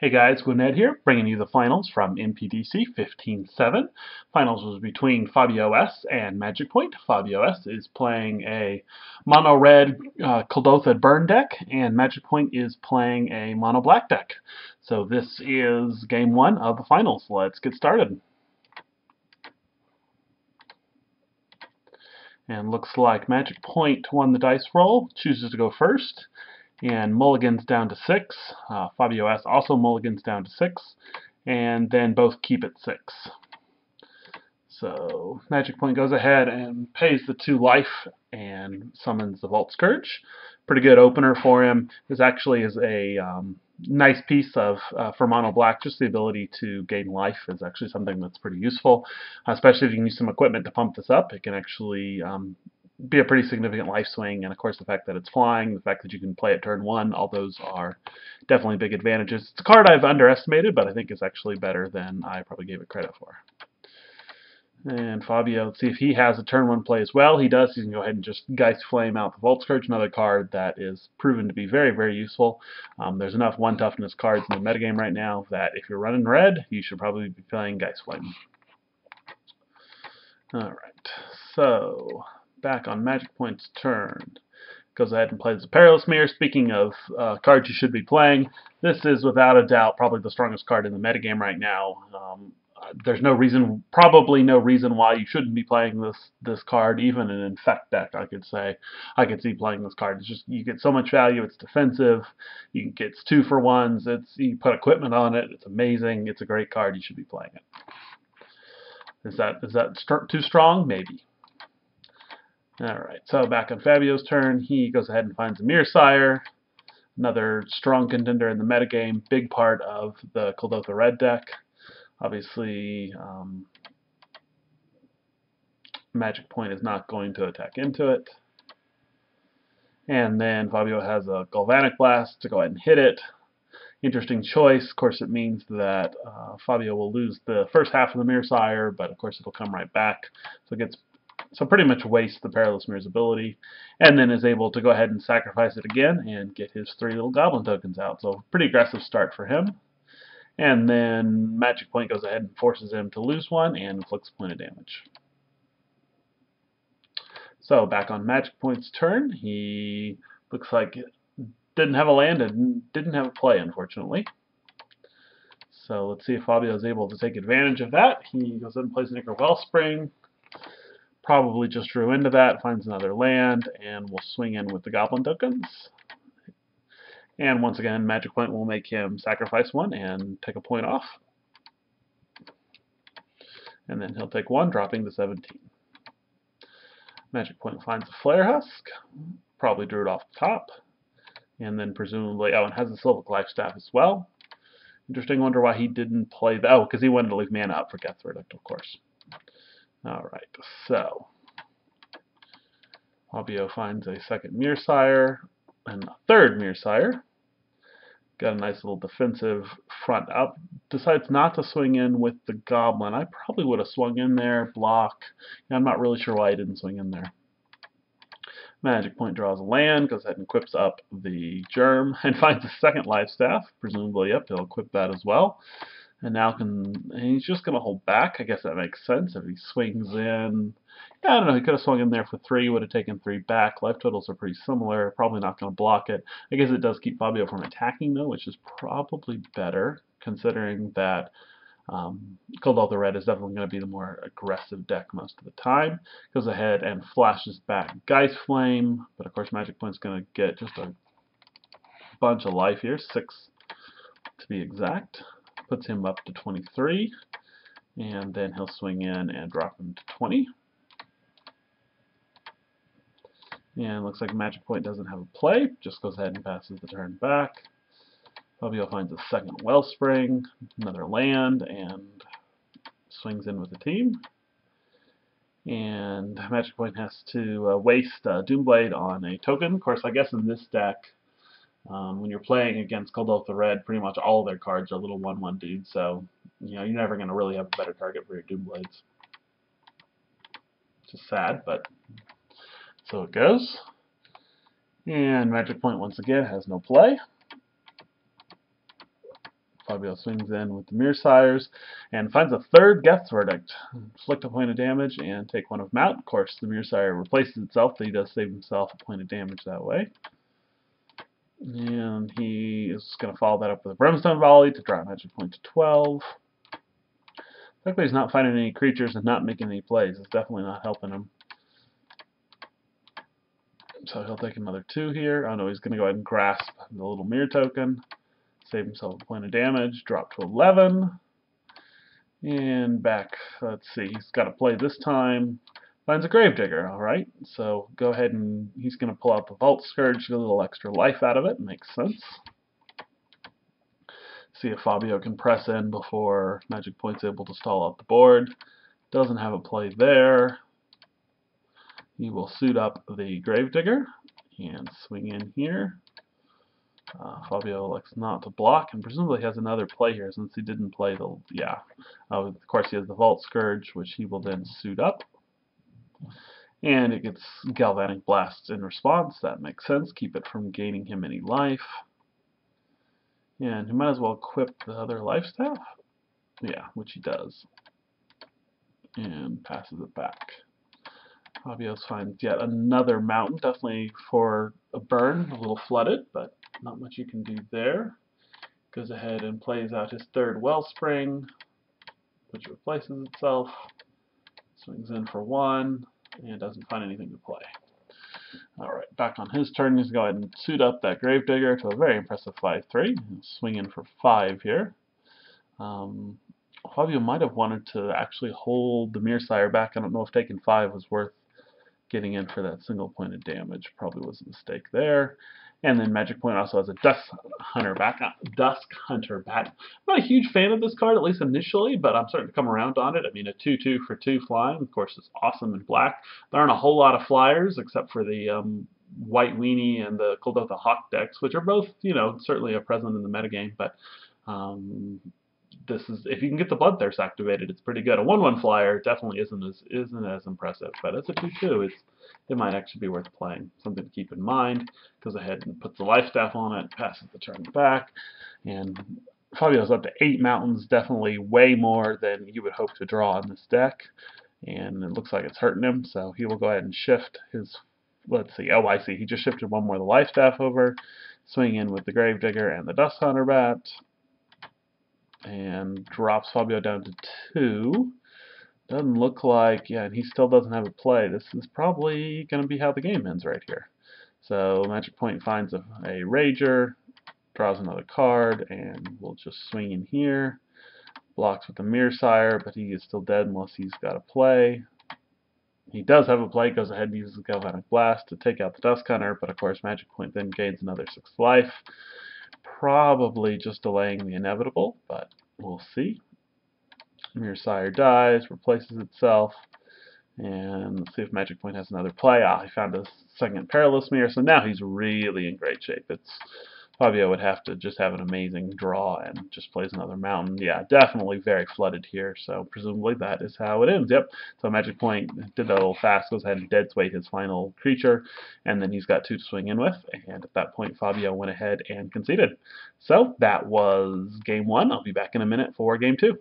Hey guys, gwyned here, bringing you the finals from MPDC 15.07. Finals was between Fabio S. and Magic Point. Fabio S. is playing a mono-red Kuldotha burn deck, and Magic Point is playing a mono-black deck. So this is game one of the finals. Let's get started. And looks like Magic Point won the dice roll, chooses to go first, and mulligans down to 6. Fabio S. also mulligans down to 6, and then both keep at 6. So Magic Point goes ahead and pays the 2 life and summons the Vault Scourge. Pretty good opener for him. This actually is a nice piece of for mono black. Just the ability to gain life is actually something that's pretty useful, especially if you can use some equipment to pump this up. It can actually be a pretty significant life swing, and of course the fact that it's flying, the fact that you can play it turn 1, all those are definitely big advantages. It's a card I've underestimated, but I think it's actually better than I probably gave it credit for. And Fabio, let's see if he has a turn 1 play as well. He does. He can go ahead and just Geist Flame out the Vault Scourge, another card that is proven to be very, very useful. There's enough 1 toughness cards in the metagame right now that if you're running red, you should probably be playing Geist Flame. Alright, so back on Magic Point's turn. Goes ahead and plays the Perilous Mirror. Speaking of cards you should be playing, this is without a doubt probably the strongest card in the metagame right now. There's probably no reason why you shouldn't be playing this card, even in an Infect deck. I could see playing this card. It's just you get so much value. It's defensive. You get 2 for 1s. You put equipment on it. It's amazing. It's a great card. You should be playing it. Is that too strong? Maybe. Alright, so back on Fabio's turn, he goes ahead and finds a Mirror, another strong contender in the metagame, big part of the Kuldotha red deck. Obviously, Magic Point is not going to attack into it. And then Fabio has a Galvanic Blast to go ahead and hit it. Interesting choice. Of course, it means that Fabio will lose the first half of the Mirror, but of course it'll come right back. So pretty much wastes the Perilous Mirror's ability, and then is able to go ahead and sacrifice it again and get his 3 little Goblin tokens out. So pretty aggressive start for him. And then Magic Point goes ahead and forces him to lose 1 and inflicts a point of damage. So back on Magic Point's turn, he looks like didn't have a land and didn't have a play, unfortunately. So let's see if Fabio is able to take advantage of that. He goes ahead and plays Necro Wellspring. Probably just drew into that, finds another land, and will swing in with the Goblin tokens. And once again, Magic Point will make him sacrifice 1 and take a point off. And then he'll take 1, dropping to 17. Magic Point finds a Flare Husk, probably drew it off the top, and then presumably, and has a Sylvan Lifestaff as well. Interesting, wonder why he didn't play that. Oh, because he wanted to leave mana up for Geth's Verdict, of course. Alright, so Fabio finds a second Mirror and a third Mirror. Got a nice little defensive front up. Decides not to swing in with the Goblin. I probably would have swung in there, block. I'm not really sure why he didn't swing in there. Magic Point draws a land, goes ahead and equips up the Germ, and finds a second Lifestaff. Presumably, yep, he'll equip that as well. And now he's just going to hold back. I guess that makes sense. If he swings in, I don't know, he could have swung in there for 3, would have taken 3 back. Life totals are pretty similar. Probably not going to block it. I guess it does keep Fabio from attacking, though, which is probably better, considering that Kuldotha red is definitely going to be the more aggressive deck most of the time. Goes ahead and flashes back Geist Flame, but of course Magic Point's going to get just a bunch of life here, 6 to be exact. Puts him up to 23, and then he'll swing in and drop him to 20. And looks like Magic Point doesn't have a play, just goes ahead and passes the turn back. Fabio finds a second Wellspring, another land, and swings in with the team. And Magic Point has to waste Doomblade on a token. Of course, I guess in this deck, when you're playing against Kuldotha red, pretty much all of their cards are little 1/1 dudes, so you're never going to really have a better target for your Doomblades. It's just sad, but so it goes. And Magic Point once again has no play. Fabio swings in with the Mearsires and finds a third Geth's Verdict. Inflict a point of damage and take one of them out. Of course, the Mearsire replaces itself, but he does save himself a point of damage that way. And he is going to follow that up with a Brimstone Volley to draw a magic point to 12. The fact that he's not finding any creatures and not making any plays is definitely not helping him. So he'll take another 2 here. Oh no, he's going to go ahead and grasp the little mirror token. Save himself a point of damage. Drop to 11. And back. Let's see. He's got to play this time. Finds a Gravedigger. Alright. So go ahead and he's going to pull out the Vault Scourge, get a little extra life out of it. Makes sense. See if Fabio can press in before Magic Point's able to stall out the board. Doesn't have a play there. He will suit up the Gravedigger and swing in here. Fabio elects not to block and presumably has another play here since he didn't play the, of course he has the Vault Scourge, which he will then suit up. And it gets Galvanic Blast in response. That makes sense. Keep it from gaining him any life. And he might as well equip the other Life Staff. Yeah, which he does. And passes it back. Fabio finds yet another mountain, definitely for a burn, a little flooded, but not much you can do there. Goes ahead and plays out his third Wellspring, which replaces itself. Swings in for 1, and doesn't find anything to play. Alright, back on his turn, he's going to go ahead and suit up that Gravedigger to a very impressive 5-3. Swing in for 5 here. Fabio might have wanted to actually hold the Mearsire back. I don't know if taking 5 was worth getting in for that single point of damage. Probably was a mistake there. And then Magic Point also has a Dusk Hunter back. I'm not a huge fan of this card, at least initially, but I'm starting to come around on it. I mean, a 2/2 for 2 flying, of course, is awesome in black. There aren't a whole lot of flyers except for the White Weenie and the Kuldotha Hawk decks, which are both, certainly a present in the metagame, but this is, if you can get the Bloodthirst activated, it's pretty good. A 1/1 flyer definitely isn't as impressive, but as a 2/2, it might actually be worth playing. Something to keep in mind. Goes ahead and puts the Life Staff on it, passes the turn back, and Fabio's up to 8 mountains, definitely way more than you would hope to draw in this deck, and it looks like it's hurting him, so he will go ahead and shift his, let's see, oh I see, he just shifted one more of the Life Staff over, swing in with the Gravedigger and the Dusk Hunter Bat, and drops Fabio down to 2. Doesn't look like, yeah, and he still doesn't have a play. This is probably going to be how the game ends right here. So Magic Point finds a Rager, draws another card, and we'll just swing in here. Blocks with the Mearsire, but he is still dead unless he's got a play. He does have a play, goes ahead and uses Galvanic Blast to take out the Dusk Hunter, but of course Magic Point then gains another 6 life. Probably just delaying the inevitable, but we'll see. Mearsire dies, replaces itself, and let's see if Magic Point has another play. He found a second Perilous Mirror, so now he's really in great shape. Fabio would have to just have an amazing draw and just plays another mountain. Yeah, definitely very flooded here, so presumably that is how it ends. Yep, so Magic Point did that a little fast, goes ahead and deadsweight his final creature, and then he's got 2 to swing in with, and at that point Fabio went ahead and conceded. So that was Game 1. I'll be back in a minute for Game 2.